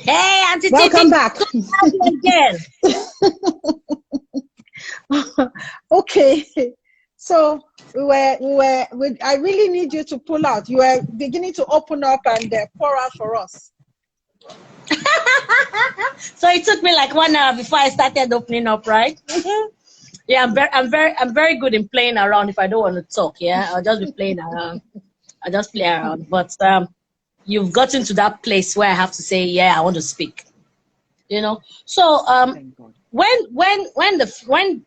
Hey, Auntie Welcome Titi. back. Again. Okay. So I really need you to pull out. You were beginning to open up and pour out for us. So it took me like 1 hour before I started opening up, right? Yeah, I'm very good in playing around. If I don't want to talk, yeah, I'll just be playing around. I just play around. But you've gotten to that place where I have to say, yeah, I want to speak. You know. So when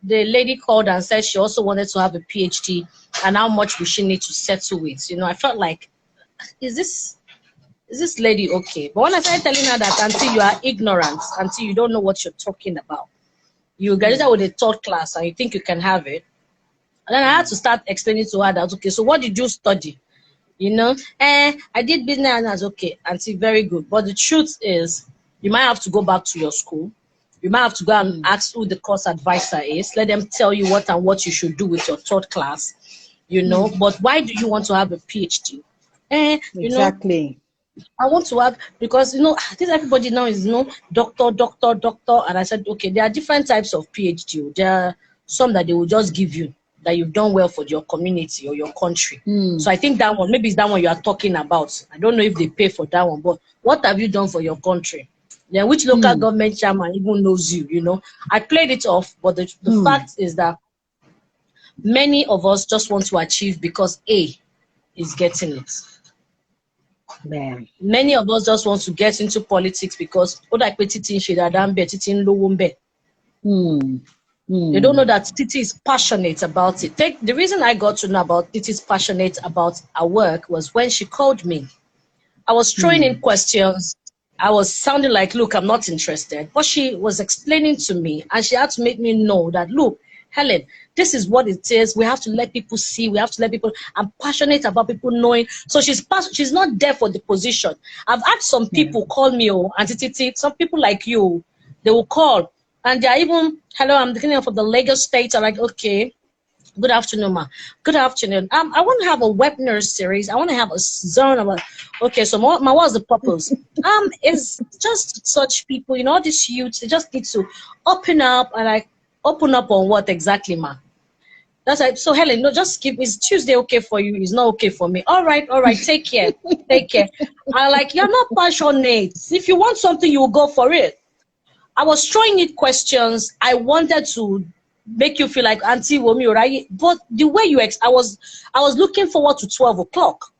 the lady called and said she also wanted to have a PhD and how much would she need to settle with, I felt like, is this lady okay? But when I started telling her that until you are ignorant, until you don't know what you're talking about, you graduate with a third class and you think you can have it. And then I had to start explaining to her that, okay, so what did you study? I did business, and I was okay, auntie, very good. But the truth is, you might have to go back to your school. You might have to go and ask who the course advisor is. Let them tell you what you should do with your third class, But why do you want to have a PhD? Exactly. I want to have, because, this everybody now is, doctor. And I said, okay, there are different types of PhD. There are some that they will just give you, that you've done well for your community or your country. So I think that one, maybe it's that one you are talking about. I don't know if they pay for that one, but what have you done for your country? Yeah, which local government chairman even knows you, I played it off, but the fact is that many of us just want to achieve because A is getting it. Man. Many of us just want to get into politics because they don't know that Titi is passionate about it. The reason I got to know about Titi's passionate about her work was when she called me. I was throwing in questions. I was sounding like, look, I'm not interested. But she was explaining to me, and she had to make me know that, look, Helen, this is what it is. We have to let people see. We have to let people. I'm passionate about people knowing. So she's not there for the position. I've had some people call me, Auntie Titi, some people like you, they will call. And they're even, hello, I'm the king of the Lagos State. I'm like, okay, good afternoon, ma. Good afternoon. I want to have a webinar series. I want to have a zone. I'm like, okay, so what's the purpose? It's just such people, all these youths, they just need to open up. And like, open up on what exactly, ma? That's like, so Helen, no, just keep, is Tuesday okay for you? It's not okay for me. All right, take care. Take care. I'm like, you're not passionate. If you want something, you will go for it. I was throwing it questions. I wanted to make you feel like Auntie Womi, right? But the way I was looking forward to 12 o'clock.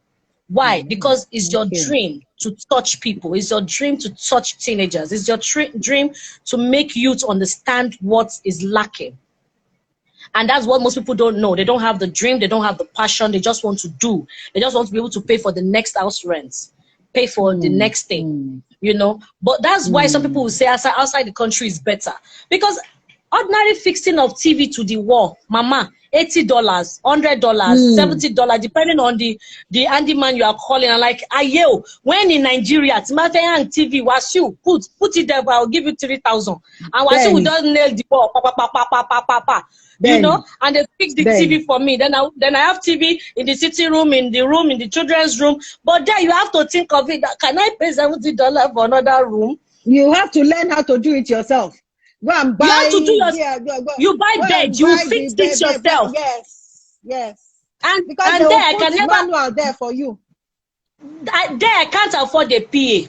Why? Because it's your dream to touch people. It's your dream to touch teenagers. It's your dream to make youth understand what is lacking. And that's what most people don't know. They don't have the dream. They don't have the passion. They just want to do. They just want to be able to pay for the next house rent, pay for the next thing, But that's why some people will say outside the country is better. Because ordinary fixing of TV to the wall, mama, $80, $100, $70, depending on the handyman you are calling. And like, when in Nigeria, TV, Wasiu, put it there, I'll give you 3,000. And Wasiu will just nail the wall, and they fix the TV for me. Then I have TV in the sitting room, in the children's room. But then you have to think of it. Can I pay $70 for another room? You have to learn how to do it yourself. Go and buy. You have to do you buy bed. You fix it yourself. Yes. And because there I can never manual there for you. There I can't afford a PA.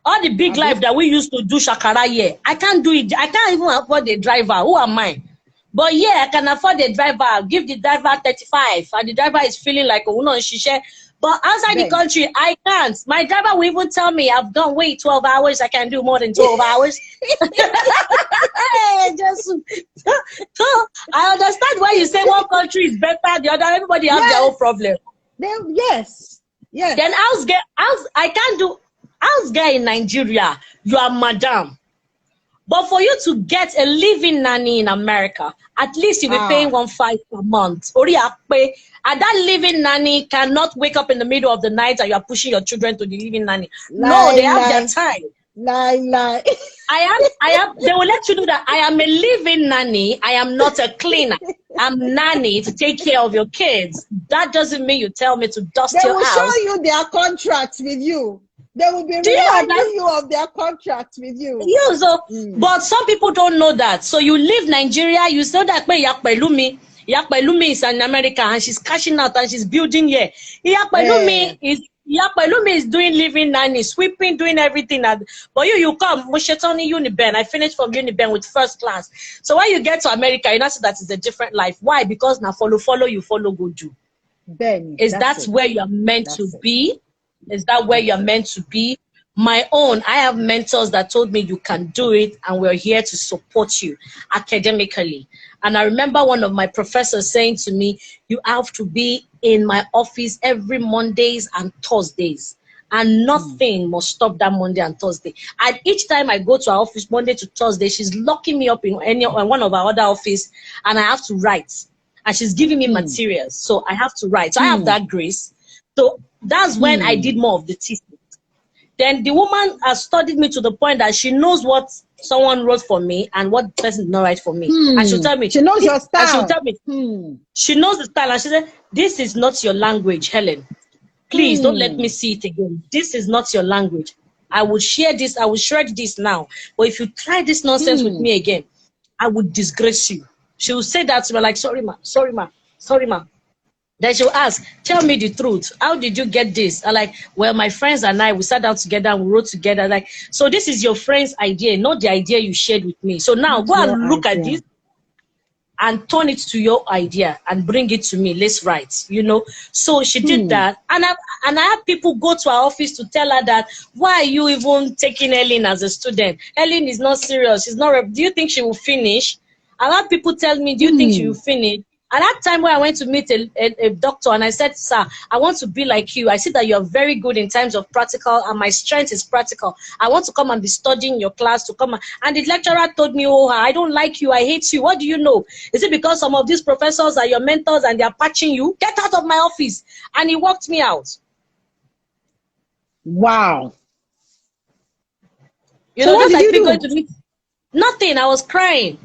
All the big life that we used to do shakara here, I can't do it. I can't even afford a driver. Who am I? But I can afford a driver. Give the driver 35, and the driver is feeling like shisha. But outside the country, I can't. My driver will even tell me, I've done 12 hours. I can do more than 12 hours. I understand why you say one country is better, the other. Everybody has their own problem. Yes. Then I can't do house girl in Nigeria. You are madam. But for you to get a living nanny in America, at least you'll be paying $1.5 per month. And that living nanny cannot wake up in the middle of the night and you are pushing your children to the living nanny. No, they have their time. Lie. I am. They will let you know that I am a living nanny. I am not a cleaner. I'm nanny to take care of your kids. That doesn't mean you tell me to dust your house. They will show you their contracts with you. They will be reminding you of their contract with you. Yeah, so, but some people don't know that. So you leave Nigeria, you say that Yakpelumi is in America and she's cashing out and she's building here. Yakpelumi is doing living nanny, sweeping, doing everything. But you come, Mushetoni Uniben. I finished from Uniben with first class. So when you get to America, you know that is a different life. Why? Because now follow, you follow, go do. Then That's where you're meant to be? Is that where you're meant to be? My own, I have mentors that told me you can do it and we're here to support you academically. And I remember one of my professors saying to me, you have to be in my office every Mondays and Thursdays. And nothing must stop that Monday and Thursday. And each time I go to our office Monday to Thursday, she's locking me up in one of our other office and I have to write. And she's giving me materials. So I have to write. So I have that grace. So that's when I did more of the teaching. Then the woman has studied me to the point that she knows what someone wrote for me and what person did not write for me. And she'll tell me. She knows your style. And she'll tell me. She knows the style. And she said, this is not your language, Helen. Please don't let me see it again. This is not your language. I will share this. I will shred this now. But if you try this nonsense with me again, I would disgrace you. She will say that to me like, sorry, ma, sorry, ma, sorry, ma. Then she'll ask, tell me the truth. How did you get this? I'm like, well, my friends and I, we sat down together and we wrote together. Like, so this is your friend's idea, not the idea you shared with me. So now go and look at this and turn it to your idea and bring it to me. Let's write, you know. So she did that. And I had people go to our office to tell her that, why are you even taking Ellen as a student? Ellen is not serious. She's not, do you think she will finish? I had people tell me, do you think she will finish? At that time when I went to meet a doctor and I said, sir, I want to be like you. I see that you're very good in terms of practical and my strength is practical. I want to come and be studying your class to come. And the lecturer told me, oh, I don't like you. I hate you. What do you know? Is it because some of these professors are your mentors and they're patching you? Get out of my office. And he walked me out. Wow. You know, what did you do? Going to meet. Nothing. I was crying.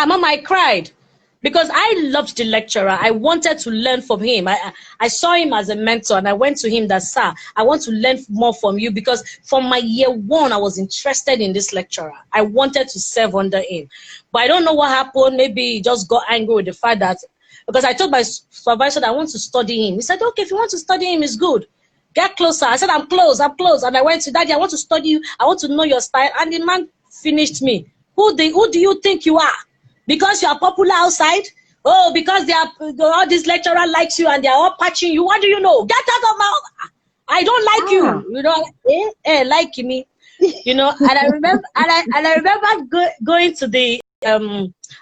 Mama, I cried because I loved the lecturer. I wanted to learn from him. I saw him as a mentor and I went to him that, sir, I want to learn more from you because from my year one, I was interested in this lecturer. I wanted to serve under him. But I don't know what happened. Maybe he just got angry with the fact that, because I told my supervisor that I want to study him. He said, okay, if you want to study him, it's good. Get closer. I said, I'm close. And I went to Daddy, I want to study you. I want to know your style. And the man finished me. Who do you think you are? Because you are popular outside? Oh, because they are all this lecturer likes you and they are all patching you. What do you know? Get out of my... I don't like you. You know, like me. You know, and I remember I remember going to the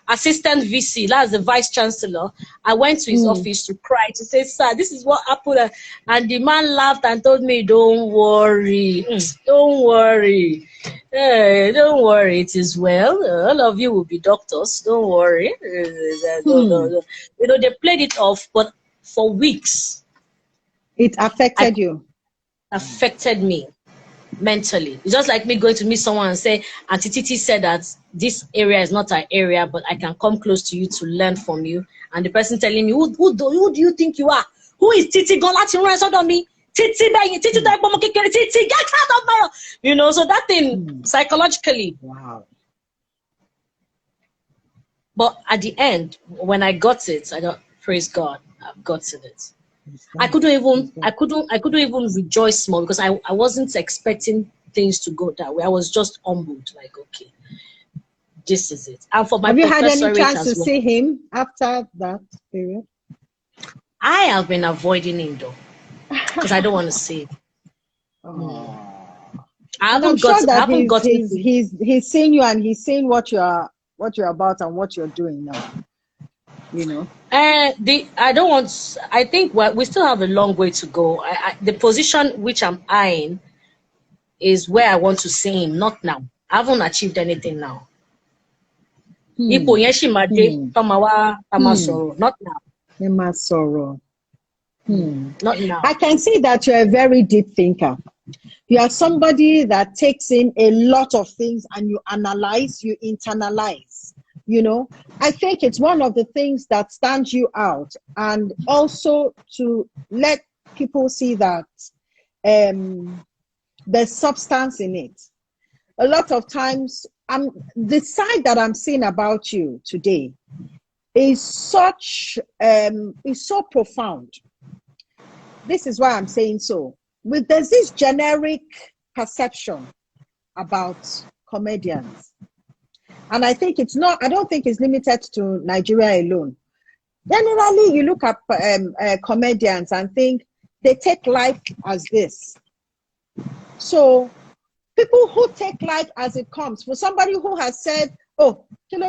assistant VC, that's the vice chancellor. I went to his office to cry, to say, sir, this is what happened. And the man laughed and told me, don't worry, don't worry. Don't worry, it is well. All of you will be doctors. Don't worry. You know, they played it off, but for weeks. It affected you. Affected me mentally. It's just like me going to meet someone and say, Auntie Titi said that this area is not our area, but I can come close to you to learn from you. And the person telling me, who do you think you are? Who is Titi? Go let him run on me. Titi, get out of my, you know, so that thing psychologically. Wow. But at the end, when I got it, I got, praise God, I've gotten it. I couldn't even rejoice more because I wasn't expecting things to go that way. I was just humbled, like, okay, this is it. And for my have you had any chance to see him after that period? I have been avoiding him though. Because I don't want to see it. He's seeing you and he's seeing what you're about and what you're doing now. You know. I think we still have a long way to go. The position which I'm eyeing is where I want to see him, not now. I haven't achieved anything now. Not now. Not now. I can see that you're a very deep thinker. You are somebody that takes in a lot of things and you analyze, you internalize. You know, I think it's one of the things that stands you out, and also to let people see that there's substance in it. A lot of times, the side that I'm seeing about you today is such is so profound. This is why I'm saying so. There's this generic perception about comedians, and I think it's not. I don't think it's limited to Nigeria alone. Generally, you look at comedians and think they take life as this. So people who take life as it comes, for somebody who has said, "Oh, it's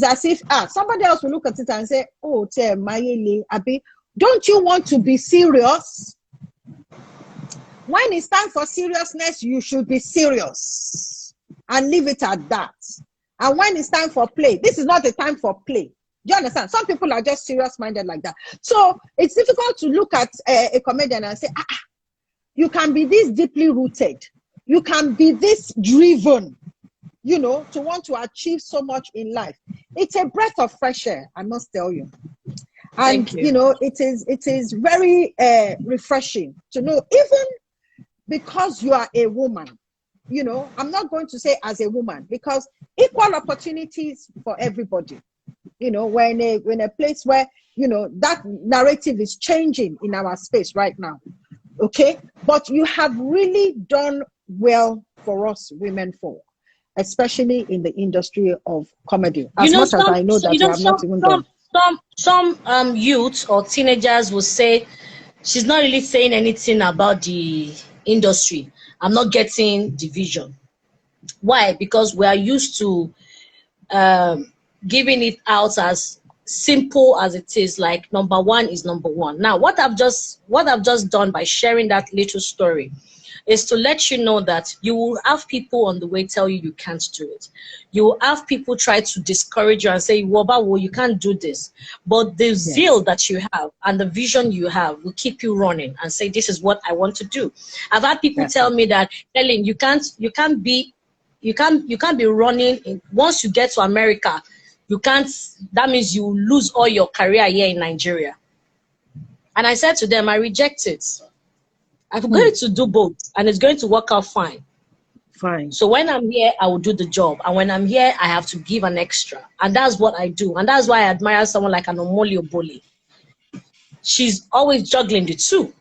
as if somebody else will look at it and say, "Oh, don't you want to be serious? When it's time for seriousness, you should be serious and leave it at that. And when it's time for play, this is not the time for play." Do you understand? Some people are just serious-minded like that. So it's difficult to look at a comedian and say, you can be this deeply rooted. You can be this driven, you know, to want to achieve so much in life. It's a breath of fresh air, I must tell you. And, you know, it is very refreshing to know, even because you are a woman, you know, I'm not going to say as a woman, because equal opportunities for everybody. You know, we're in a place where, you know, that narrative is changing in our space right now. Okay? But you have really done well for us women folk, especially in the industry of comedy. As much as I know that you have not even done. Some youths or teenagers will say, she's not really saying anything about the industry. I'm not getting division. Why? Because we are used to giving it out as simple as it is, like number one is number one. Now, what I've just done by sharing that little story is to let you know that you will have people on the way tell you you can't do it. You will have people try to discourage you and say, well, you can't do this. But the zeal that you have and the vision you have will keep you running and say, this is what I want to do. I've had people tell me that, Helen, you can't be running once you get to America. You can't, that means you lose all your career here in Nigeria. And I said to them, I reject it. I'm going to do both, and it's going to work out fine. Fine. So when I'm here, I will do the job. And when I'm here, I have to give an extra. And that's what I do. And that's why I admire someone like an Omoli Oboli. She's always juggling the two.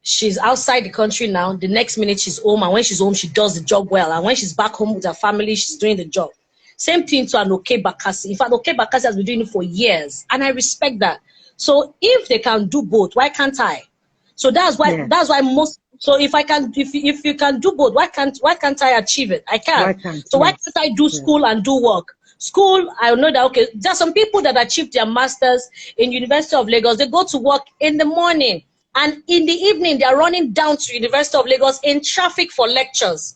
She's outside the country now. The next minute she's home. And when she's home, she does the job well. And when she's back home with her family, she's doing the job. Same thing to an Oke Bakassi. In fact, Oke Bakassi has been doing it for years. And I respect that. So if they can do both, why can't I? So that's why most. So if you can do both, why can't I achieve it? I can. So why can't I do school and do work? School, I know that, okay, there are some people that achieve their masters in University of Lagos. They go to work in the morning, and in the evening they are running down to University of Lagos in traffic for lectures.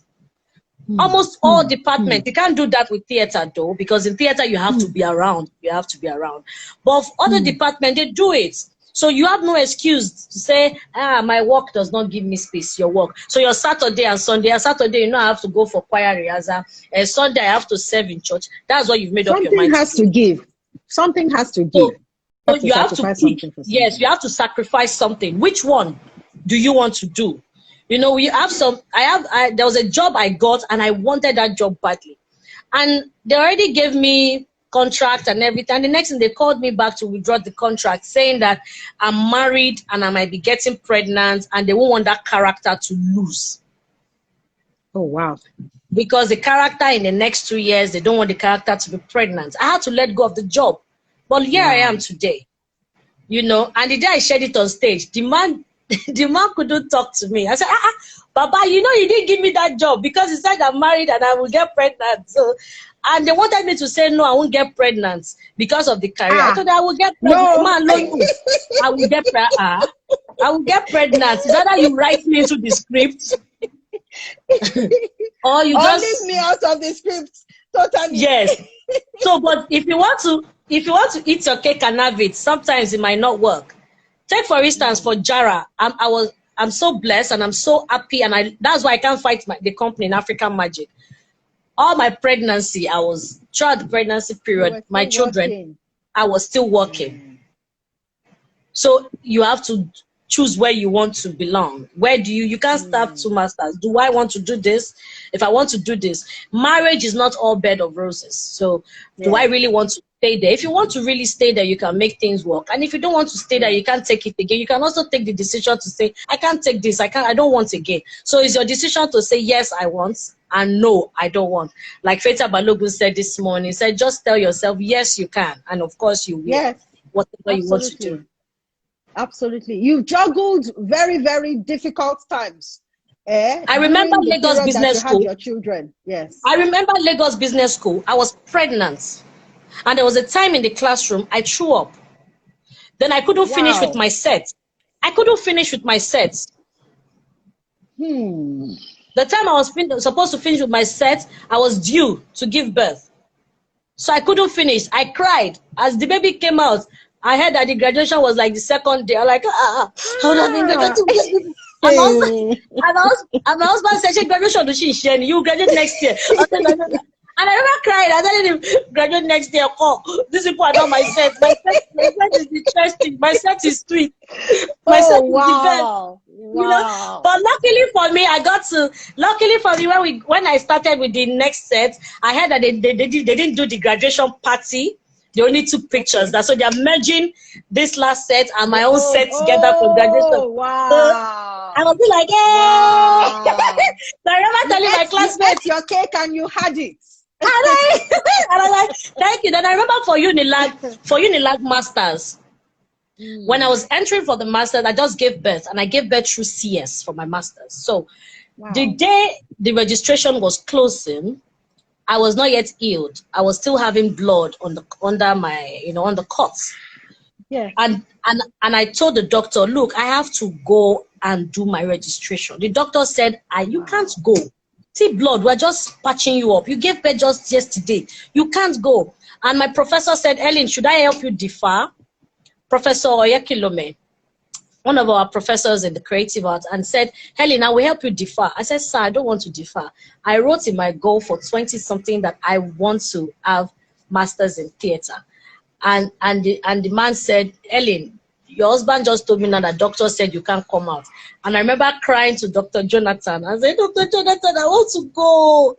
Almost all departments. You can't do that with theater though, because in theater you have to be around. You have to be around. But for other departments, they do it. So you have no excuse to say, my work does not give me space, your work. So your Saturday and Sunday, and Saturday, you know, I have to go for choir rehearsal. And Sunday, I have to serve in church. That's what you've made up your mind. Something has to give. Something has to give. So you have to pick. Yes, you have to sacrifice something. Which one do you want to do? You know, we have some, there was a job I got and I wanted that job badly. And they already gave me contract and everything. And the next thing, they called me back to withdraw the contract, saying that I'm married and I might be getting pregnant and they won't want that character to lose. Oh, wow. Because the character in the next 2 years, they don't want the character to be pregnant. I had to let go of the job. But here I am today. You know, and the day I shared it on stage, the man couldn't talk to me. I said, Baba, you know, you didn't give me that job because he said I'm married and I will get pregnant. So, and they wanted me to say, no, I won't get pregnant because of the career. I thought I will get pregnant. No. I will get pregnant. I will get pregnant. Is that how you write me into the script? Or you just leave me out of the script. Totally. Yes. So, but if you want to eat your cake and have it, sometimes it might not work. Take for instance, for Jara, I'm so blessed and I'm so happy, and that's why I can't fight the company in African Magic. All my pregnancy, throughout the pregnancy period, my children, I was still working. So you have to choose where you want to belong. Where do you can't start 2 masters. Do I want to do this? If I want to do this, marriage is not all bed of roses. So do I really want to stay there? If you want to really stay there, you can make things work. And if you don't want to stay there, you can't take it again. You can also take the decision to say, I can't take this. I don't want again. So it's your decision to say, yes, I want, and no, I don't want. Like Feta Balogun said this morning, said, just tell yourself, yes, you can. And of course you will. Yes. Whatever you want to do. Absolutely. You've juggled very, very difficult times. I remember Lagos Business School. Your children. Yes. I remember Lagos Business School. I was pregnant. And there was a time in the classroom I threw up. Then I couldn't finish with my set. I couldn't finish with my sets. The time I was supposed to finish with my set, I was due to give birth. So I couldn't finish. I cried. As the baby came out, I heard that the graduation was like the second day. I'm like, and my husband said, graduation, you graduate next year. And I remember crying. I told him, graduate next year. Oh, these people are not my set. My set is interesting. My set is sweet. My set is the best. You know? But luckily for me, when I started with the next set, I heard that they didn't do the graduation party. They only took pictures. So they're merging this last set and my own set together for graduation. Wow. I was like, hey! So I remember telling my classmates, your cake and you had it. And I like, thank you. Then I remember for Unilag Masters, when I was entering for the Masters, I just gave birth, and I gave birth through CS for my Masters. So the day the registration was closing, I was not yet healed. I was still having blood on the cuts. Yeah. And I told the doctor, look, I have to go and do my registration. The doctor said, you can't go. See blood, we're just patching you up. You gave birth just yesterday. You can't go. And my professor said, Helen, should I help you defer? Professor Oyekilome, one of our professors in the creative arts, and said, Helen, I will help you defer. I said, sir, I don't want to defer. I wrote in my goal for 20-something that I want to have masters in theater. And the man said, Helen, your husband just told me now that doctor said you can't come out. And I remember crying to Dr. Jonathan. I said, Dr. Jonathan, I want to go.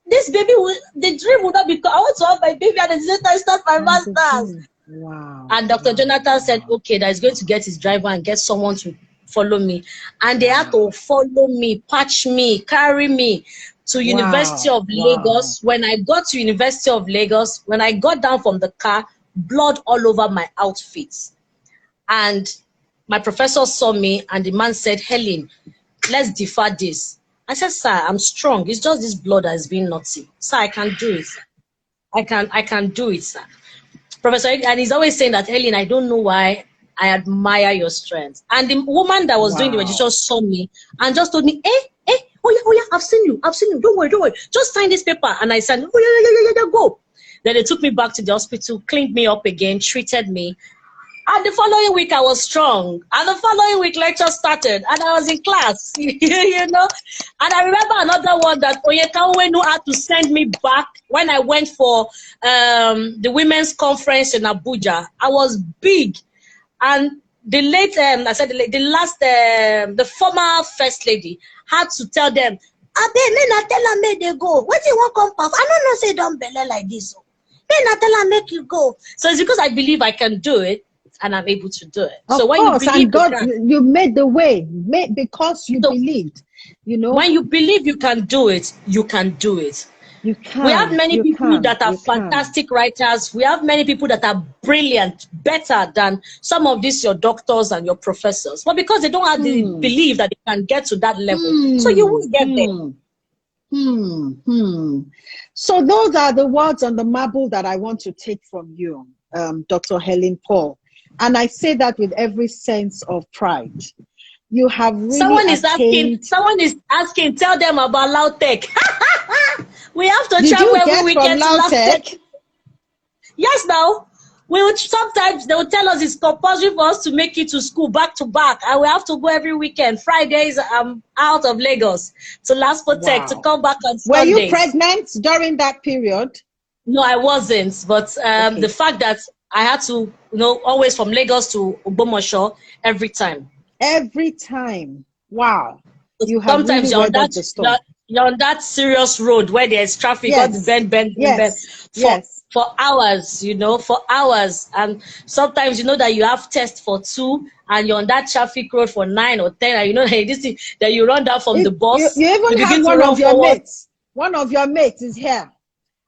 This baby, the dream would not be, I want to have my baby and then I start my master's. Wow. And Dr. Jonathan said, okay, that is going to get his driver and get someone to follow me. And they had to follow me, patch me, carry me to University of Lagos. When I got to University of Lagos, when I got down from the car, blood all over my outfits. And my professor saw me and the man said, Helen, let's defer this. I said, sir, I'm strong. It's just this blood that is being naughty. Sir, I can do it. I can do it, sir. Professor, and he's always saying that, Helen, I don't know why I admire your strength. And the woman that was doing the registration saw me and just told me, oh yeah, I've seen you. Don't worry. Just sign this paper. And I said, yeah, go. Then they took me back to the hospital, cleaned me up again, treated me. And the following week, I was strong. And the following week, lecture started. And I was in class, you know. And I remember another one that Oyekawenu had to send me back when I went for the women's conference in Abuja. I was big. And the late, the former first lady had to tell them, tell her make they go. What do you want come pass? I don't know say don't belay like this. Tell her make you go. So it's because I believe I can do it. And I'm able to do it. So when you believe, you made the way, because you believed. You know, when you believe you can do it, you can do it. You can. We have many people that are fantastic writers. We have many people that are brilliant, better than some of these your doctors and your professors. But because they don't have the belief that they can get to that level, so you won't get there. So those are the words on the marble that I want to take from you, Dr. Helen Paul. And I say that with every sense of pride. You have really someone is asking, tell them about Lautech. We have to travel every weekend to Lautech. Yes, now. Sometimes they will tell us it's compulsory for us to make it to school back to back. And we have to go every weekend. Fridays, I'm out of Lagos to Laspotech to come back on Sundays. Were you pregnant during that period? No, I wasn't. But the fact that I had to, always from Lagos to Ogbomoso every time. Every time. Wow. You have Sometimes really weathered the storm. You're on that serious road where there's traffic, all the bend, for hours, for hours. And sometimes you know that you have test for 2 and you're on that traffic road for 9 or 10, and you know this thing, that you run down from the bus. You even have one of your forward. mates. One of your mates is here.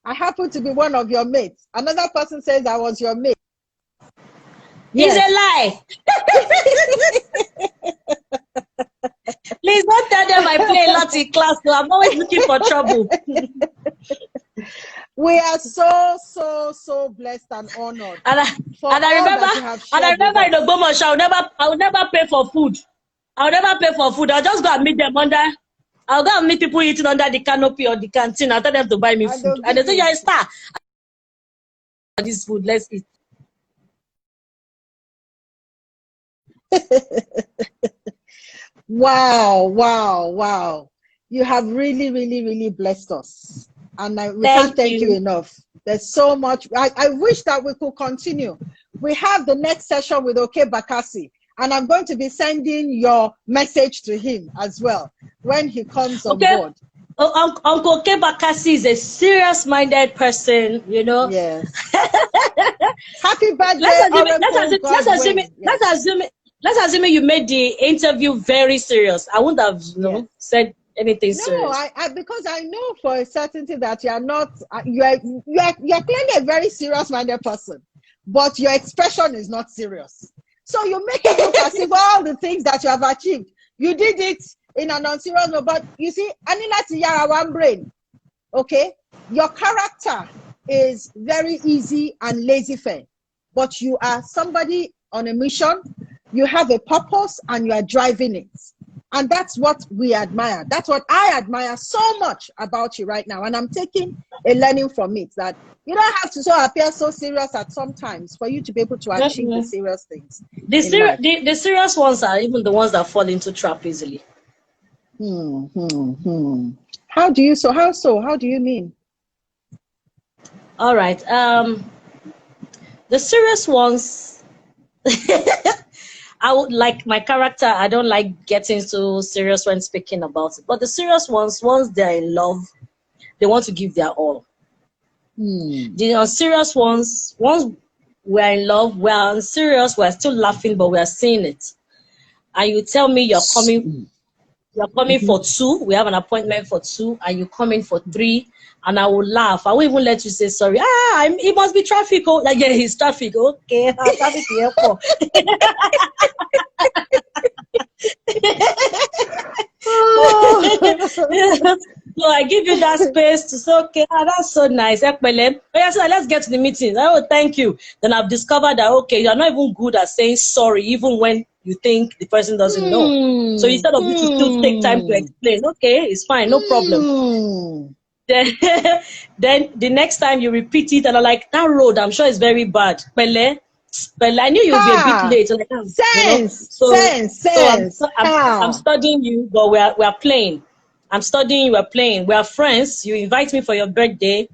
I happen to be one of your mates. Another person says I was your mate. Yes. It's a lie. Please don't tell them I play a lot in class, so I'm always looking for trouble. We are so blessed and honored. And I remember in Ogbomoso, I will never pay for food. I'll never pay for food. I'll just go and meet them I'll go and meet people eating under the canopy or the canteen. I'll tell them to buy me food. And they say, you're a star. This food, let's eat. Wow. You have really blessed us. And we can't thank you enough. There's so much. I wish that we could continue. We have the next session with Oke Bakassi, and I'm going to be sending your message to him as well when he comes on board. Uncle Oke Bakassi is a serious-minded person, Yes. Happy birthday. Let's assume you made the interview very serious. I wouldn't have said anything serious. No, because I know for a certainty that you are not. You're clearly a very serious-minded person, but your expression is not serious. So you make it look as if all the things that you have achieved, you did it in an unserious way. But you see, Anila Tiyara one brain. Okay, your character is very easy and laissez-faire, but you are somebody on a mission. You have a purpose and you are driving it. And that's what we admire. That's what I admire so much about you right now. And I'm taking a learning from it, that you don't have to appear so serious at some times for you to be able to achieve the serious things. The serious ones are even the ones that fall into trap easily. How do you mean? All right. The serious ones, I would like my character. I don't like getting so serious when speaking about it. But the serious ones, once they're in love, they want to give their all. The unserious ones, once we're in love, we're unserious, we're still laughing, but we're seeing it. And you tell me you're coming for 2. We have an appointment for 2, and you come in for 3, and I will laugh. I won't even let you say sorry. It must be traffic. Oh, like, yeah, it's traffic. Okay, traffic here for. So I give you that space to say, okay, that's so nice. So let's get to the meeting. Oh, thank you. Then I've discovered that, okay, you're not even good at saying sorry, even when you think the person doesn't know. So instead of you to still take time to explain, okay, it's fine, no problem. Then the next time you repeat it, and I'm like, that road, I'm sure is very bad. But I knew you'd be a bit late. Sense. I'm studying you, but we're playing. I'm studying, we're playing. We're friends. You invite me for your birthday.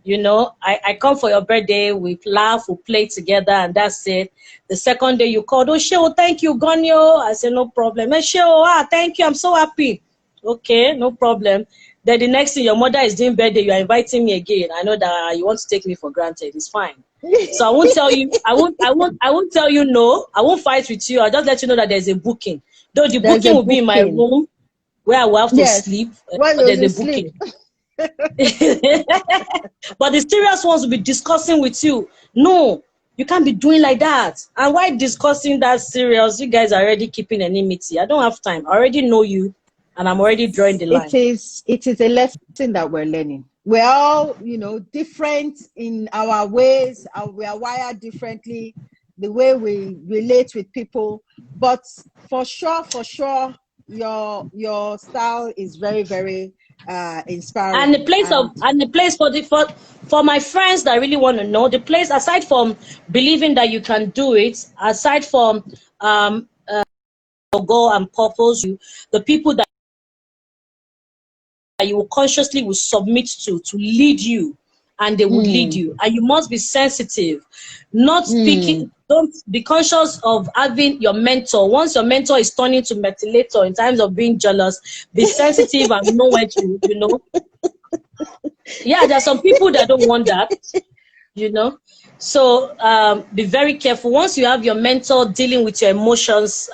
I come for your birthday. We laugh, we play together, and that's it. The second day you called, thank you, Gonyo. I said, no problem. Thank you, I'm so happy. Okay, no problem. Then the next thing, your mother is doing birthday, you are inviting me again. I know that you want to take me for granted. It's fine. So I won't tell you. I won't tell you no. I won't fight with you. I'll just let you know that there's a booking. Though the booking will be in my room, where I will have to sleep. But there's a booking. But the serious ones will be discussing with you. No, you can't be doing like that. And why discussing that serious? You guys are already keeping enmity. I don't have time. I already know you, and I'm already drawing the line. It is a lesson that we're learning. We're all, different in our ways. We are wired differently, the way we relate with people. But for sure, your style is very, very inspiring. And the place for my friends that really want to know, the place, aside from believing that you can do it, aside from your goal and purpose, the people that you will consciously will submit to lead you and they would lead you. And you must be sensitive, not speaking. Don't be conscious of having your mentor. Once your mentor is turning to methylator in times of being jealous, be sensitive and know when to, Yeah, there are some people that don't want that, So be very careful. Once you have your mentor dealing with your emotions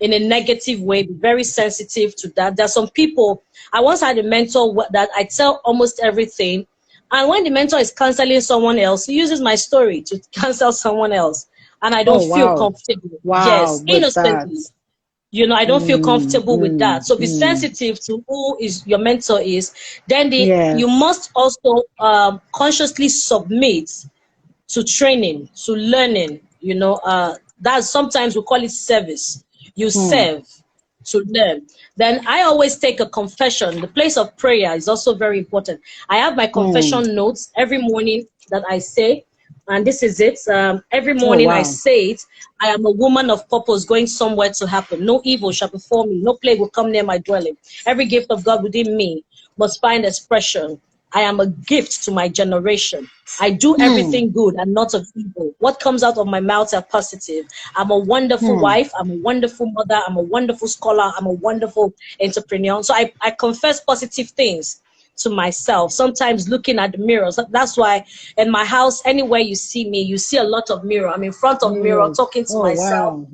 in a negative way, be very sensitive to that. There are some people, I once had a mentor that I tell almost everything. And when the mentor is counseling someone else, he uses my story to counsel someone else. And I don't feel comfortable. Yes, innocently. I don't feel comfortable with that. So be sensitive to who is your mentor is. Then you must also consciously submit to training, to learning. That's sometimes we call it service. You serve to learn. Then I always take a confession. The place of prayer is also very important. I have my confession notes every morning that I say, and this is it. Every morning I say it. I am a woman of purpose going somewhere to happen. No evil shall befall me. No plague will come near my dwelling. Every gift of God within me must find expression. I am a gift to my generation. I do everything good and not of evil. What comes out of my mouth are positive. I'm a wonderful wife. I'm a wonderful mother. I'm a wonderful scholar. I'm a wonderful entrepreneur. So I confess positive things to myself, sometimes looking at the mirrors. That's why in my house, anywhere you see me, you see a lot of mirror. I'm in front of mirror talking to myself,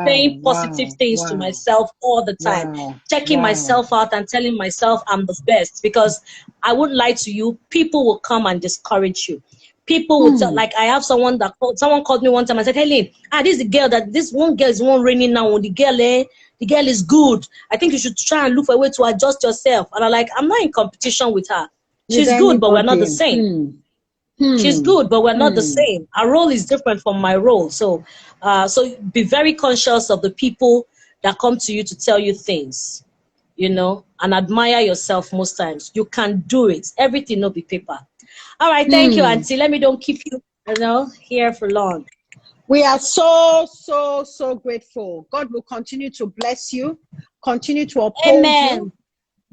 saying positive things to myself all the time, checking myself out and telling myself I'm the best, because I wouldn't lie to you, people will come and discourage you. People would tell, like I have someone called me one time and said, Helen, this one girl is one raining now. The girl is good. I think you should try and look for a way to adjust yourself. And I'm like, I'm not in competition with her. She's good, but we're not the same. She's good, but we're not the same. Our role is different from my role. So be very conscious of the people that come to you to tell you things, and admire yourself most times. You can do it. Everything will be paper. All right, thank you, Auntie. Let me don't keep you, here for long. We are so, so, so grateful. God will continue to bless you, continue to uphold you,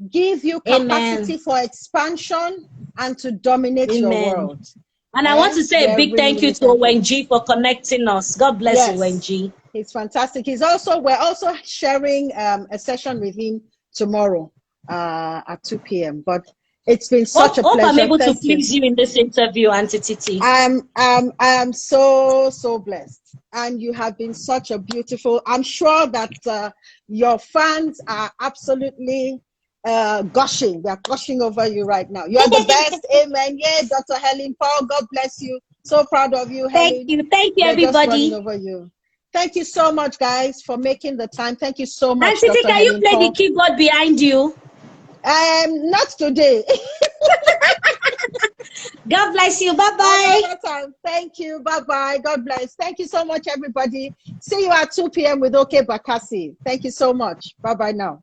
give you capacity for expansion and to dominate your world. And I want to say a big thank you to ONG for connecting us. God bless you, ONG. He's fantastic. We're also sharing a session with him tomorrow at 2 p.m. But it's been such a pleasure. I'm able to please you in this interview, Auntie Titi. I am so, so blessed. And you have been such a beautiful, I'm sure that your fans are absolutely gushing. They're gushing over you right now. You're the best. Amen. Yeah, Dr. Helen Paul, God bless you. So proud of you, Helen. Thank you, everybody. Over you. Thank you so much, guys, for making the time. Thank you so much, Auntie Titi, can you play the keyboard behind you? Not today. God bless you. Bye-bye. Thank you. Bye-bye. God bless. Thank you so much, everybody. See you at 2 p.m. with OK Bakassi. Thank you so much. Bye-bye now.